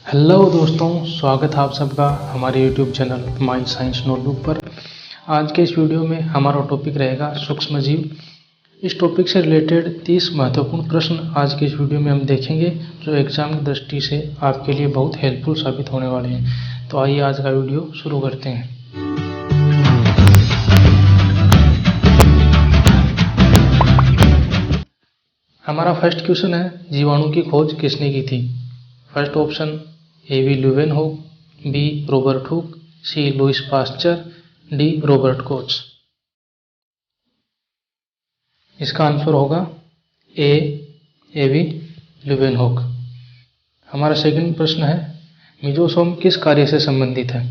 Hello दोस्तों, स्वागत है आप सबका हमारे YouTube channel my science notebook पर। आज के इस वीडियो में हमारा टॉपिक रहेगा सूक्ष्मजीव। इस टॉपिक से रिलेटेड 30 महत्वपूर्ण प्रश्न आज के इस वीडियो में हम देखेंगे, जो एग्जाम की दृष्टि से आपके लिए बहुत हेल्पफुल साबित होने वाले हैं। तो आइए आज का वीडियो शुरू करते हैं। हमारा फर्स्ट क्वेश्चन है, जीवाणु की खोज किसने की थी? First option A.V. ल्यूवेनहोक, B. Robert Hooke, C. Lewis pasture, D. Robert Koch. इसका आंसर होगा A. A.V. ल्यूवेनहोक। हमारा सेकंड प्रश्न है, मिजोसोम किस कार्य से संबंधित है?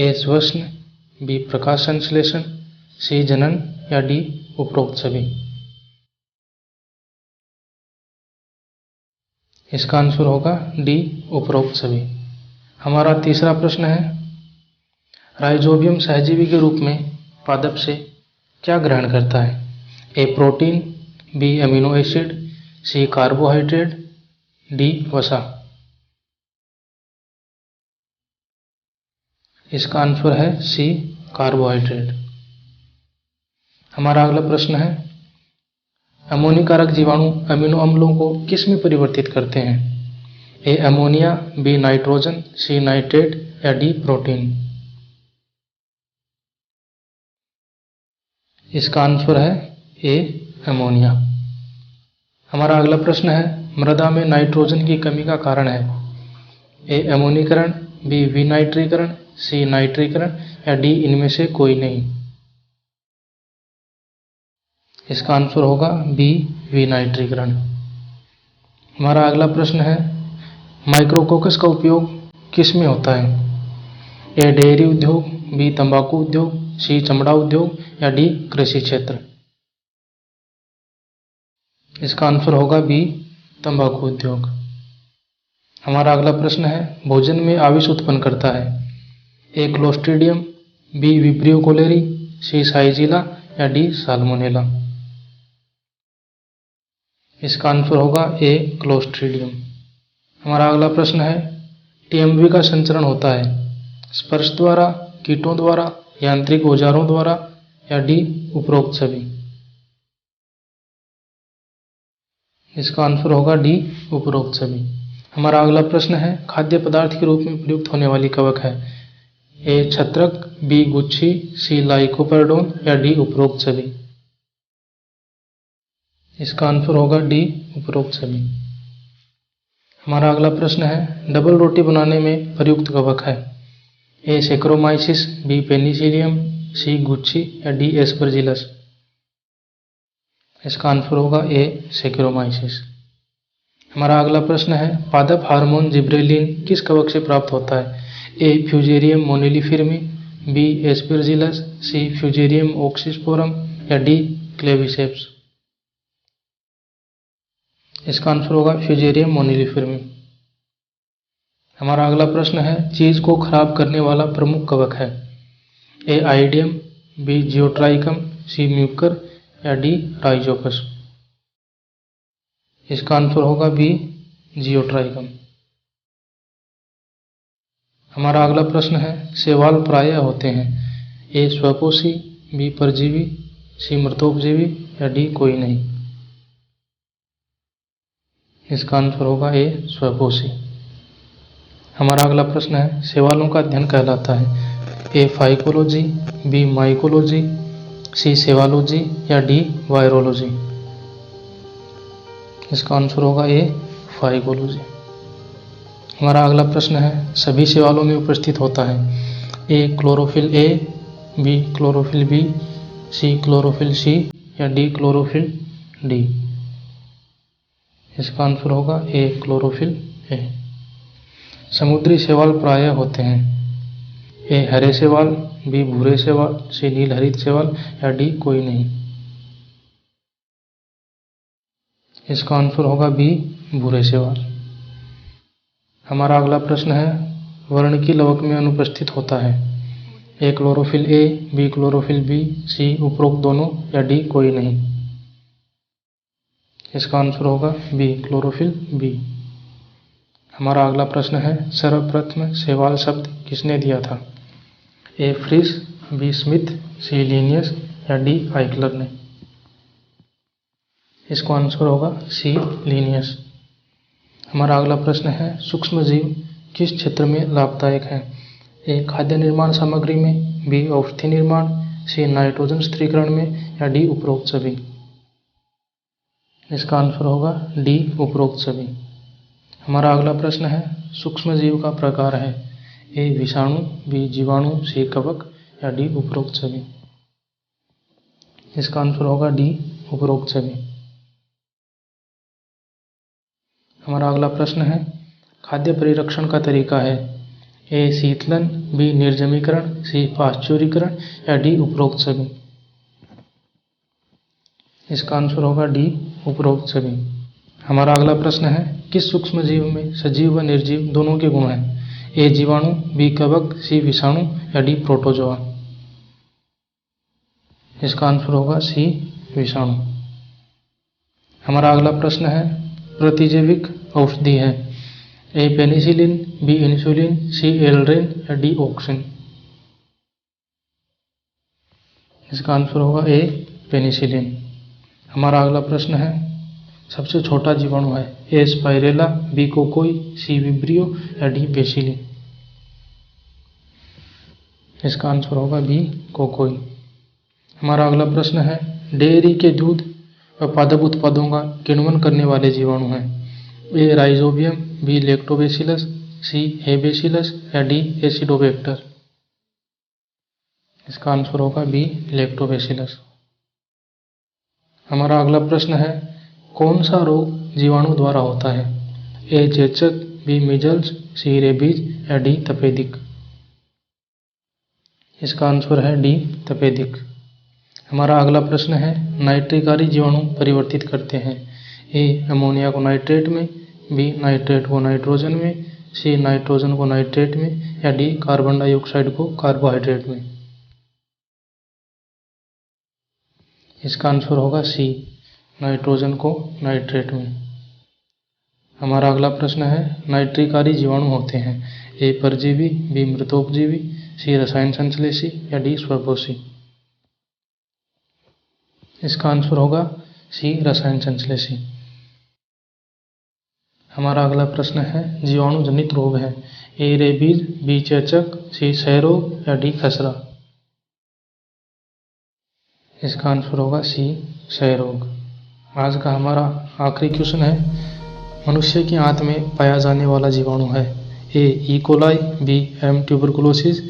A. श्वसन, B. प्रकाश संश्लेषण, C. जनन या D. उपरोक्त सभी। इसका आंसर होगा D. उपरोक्त सभी। हमारा तीसरा प्रश्न है, राइजोबियम सहजीवी के रूप में पादप से क्या ग्रहण करता है? A. Protein, B. Amino acid, C. Carbohydrate, D. वसा। इसका आंसर है C. कार्बोहाइड्रेट। हमारा अगला प्रश्न है, अमोनिकारक जीवाणु अमीनो अम्लों को किस में परिवर्तित करते हैं? A. Ammonia, B. Nitrogen, C. Nitrate या D. प्रोटीन। इसका आंसर है A. अमोनिया। हमारा अगला प्रश्न है, मृदा में नाइट्रोजन की कमी का कारण है? A. अमोनीकरण, B. विनाइट्रीकरण, C. नाइट्रीकरण या D. इनमें से कोई नहीं। इसका आंसर होगा B. विनाइट्रीकरण। हमारा अगला प्रश्न है, माइक्रोकोकस का उपयोग किस में होता है? A. डेयरी उद्योग, B. तंबाकू उद्योग, C. चमड़ा उद्योग या D. कृषि क्षेत्र। इसका आंसर होगा B. तंबाकू उद्योग। हमारा अगला प्रश्न है, भोजन में आविष उत्पन्न करता है? A. Clostridium, B. Vibrio cholerae, C. Shigella या D. साल्मोनेला। इसका आंसर होगा A. क्लोस्ट्रीडियम। हमारा अगला प्रश्न है, टीएमवी का संचरण होता है स्पर्श द्वारा, कीटों द्वारा, यांत्रिक औजारों द्वारा या D. उपरोक्त सभी। इसका आंसर होगा D. उपरोक्त सभी। हमारा अगला प्रश्न है, खाद्य पदार्थ के रूप में प्रयुक्त होने वाली कवक है? A. छत्रक, B. गुच्छी, C. लाइकोपर्डोन या D. उपरोक्त सभी। इसका आंसर होगा D. उपरोक्त सभी। हमारा अगला प्रश्न है, डबल रोटी बनाने में प्रयुक्त कवक है? A. Saccharomyces, B. Penicillium, C. गुच्छी या D. एस्परजिलस। इसका आंसर होगा A. सेक्रोमाइसिस। हमारा अगला प्रश्न है, पादप हार्मोन जिब्रेलिन किस कवक से प्राप्त होता है? A. Fusarium moniliforme, B. Aspergillus, C. Fusarium oxysporum या D. क्लेविसेप्स। इसका आंसर होगा फ्यूजेरियम मोनेलिफिर्मी। हमारा अगला प्रश्न है, चीज को खराब करने वाला प्रमुख कवक है? A. Idiom, B. जियोट्राइकम, C. Mucor या D. राइजोपस। इसका आंसर होगा B. जियोट्राइकम। हमारा अगला प्रश्न है, शैवाल प्रायः होते हैं? A. स्वपोषी, B. परजीवी, C. मृतोपजीवी या D. कोई नहीं। इसका आंसर होगा A. स्वपोषी। हमारा अगला प्रश्न है, शैवालों का अध्ययन कहलाता है? A. Phycology, B. Mycology, C. सेवालॉजी या D. वायरोलॉजी। इसका आंसर होगा A. फाइकोलॉजी। हमारा अगला प्रश्न है, सभी शैवालों में उपस्थित होता है? A. Chlorophyll A, B. Chlorophyll B, C. Chlorophyll C या D. Chlorophyll D। इसका आंसर होगा A. Chlorophyll A। समुद्री शैवाल प्रायः होते हैं? A. हरे शैवाल, B. भूरे शैवाल, C. नील हरित शैवाल या D. कोई नहीं। इसका आंसर होगा B. भूरे शैवाल। हमारा अगला प्रश्न है, वर्ण की लवक में अनुपस्थित होता है? A. Chlorophyll A, B. Chlorophyll B, C. उपरोक्त दोनों या D. कोई नहीं। इसका आंसर होगा B. Chlorophyll B। हमारा अगला प्रश्न है, सर्वप्रथम शैवाल शब्द किसने दिया था? ए. फ्रिश, बी. स्मिथ, सी. लिनियस या डी. आइकलर ने? इसका आंसर होगा सी. लिनियस। हमारा अगला प्रश्न है, सूक्ष्म जीव किस क्षेत्र में लाभदायक है? ए. खाद्य निर्माण सामग्री में, बी. औषधि निर्माण, सी. नाइट्रोजन स्थिरीकरण में या डी. उपरोक्त सभी? इसका आंसर होगा डी. उपरोक्त सभी। हमारा अगला प्रश्न है, सूक्ष्म जीव का प्रकार है? ए. विषाणु, बी. जीवाणु, सी. कवक या डी. उपरोक्त सभी? इसका आंसर होगा डी. उपरोक्त सभी। हमारा अगला प्रश्न है, खाद्य परिरक्षण का तरीका है? ए. शीतलन, बी. निर्जमीकरण, सी. पाश्चुरीकरण या डी. उपरोक्त सभी? इसका आंसर होगा डी. उपरोक्त सभी। हमारा अगला प्रश्न है, किस सूक्ष्म जीव में सजीव व निर्जीव दोनों के गुण हैं? ए. जीवाणु, बी. कवक, सी. विषाणु या डी. प्रोटोजोआ? इसका आंसर होगा सी. विषाणु। हमारा अगला प्रश्न है, प्रतिजैविक औषधि है? A. Penicillin, B. Insulin, C. Aldrin या डी. ऑक्सिन? इसका आंसर होगा ए. पेनिसिलिन। हमारा अगला प्रश्न है, सबसे छोटा जीवाणु है? A. Spirilla, B. Cocci, C. Vibrio या डी. बेसिली? इसका आंसर होगा बी. कोकोई। हमारा अगला प्रश्न है, डेयरी के दूध व पादप उत्पादों का किण्वन करने वाले जीवाणु हैं? A. Rhizobium, B. Lactobacillus, C. हेबेसिलस या डी. एसिडोबैक्टर? इसका आंसर होगा बी. लैक्टोबैसिलस। हमारा अगला प्रश्न है, कौन सा रोग जीवाणु द्वारा होता है? ए. चेचक, बी. मीजल्स, सी. रेबीज या डी. तपेदिक? इसका आंसर है डी. तपेदिक। हमारा अगला प्रश्न है, नाइट्रिकारी जीवाणु परिवर्तित करते हैं? ए. अमोनिया को नाइट्रेट में, बी. नाइट्रेट को नाइट्रोजन में, सी. नाइट्रोजन को नाइट्रेट में या डी. कार्बन डाइऑक्साइड को कार्बोहाइड्रेट में? इसका आंसर होगा सी. नाइट्रोजन को नाइट्रेट में। हमारा अगला प्रश्न है, नाइट्रिकारी जीवाणु होते हैं? ए. परजीवी, बी. मृतोपजीवी, सी. रसायन संश्लेषी या डी. स्वयंपोषी? इसका आंसर होगा सी. रसायन संश्लेषी। हमारा अगला प्रश्न है, जीवाणु जनित रोग है? ए. Rabies, B. चेचक, सी. क्षय रोग या डी. खसरा? इसका आंसर होगा सी. क्षय रोग। आज का हमारा आखिरी क्वेश्चन है, मनुष्य की आंत में पाया जाने वाला जीवाणु है? A. E. Coli, B. M. Tuberculosis,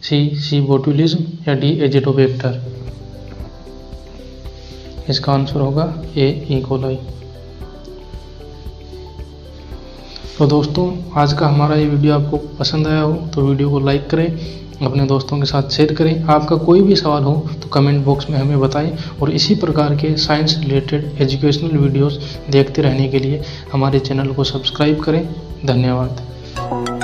C. Botulism या डी. एजिडोबैक्टर? इसका आंसर होगा ए. ई. कोलाई। तो दोस्तों, आज का हमारा ये वीडियो आपको पसंद आया हो तो वीडियो को लाइक करें, अपने दोस्तों के साथ शेयर करें। आपका कोई भी सवाल हो तो कमेंट बॉक्स में हमें बताएं और इसी प्रकार के साइंस रिलेटेड एजुकेशनल वीडियोस देखते रहने के लिए हमारे चैनल को सब्सक्राइब करें। धन्यवाद।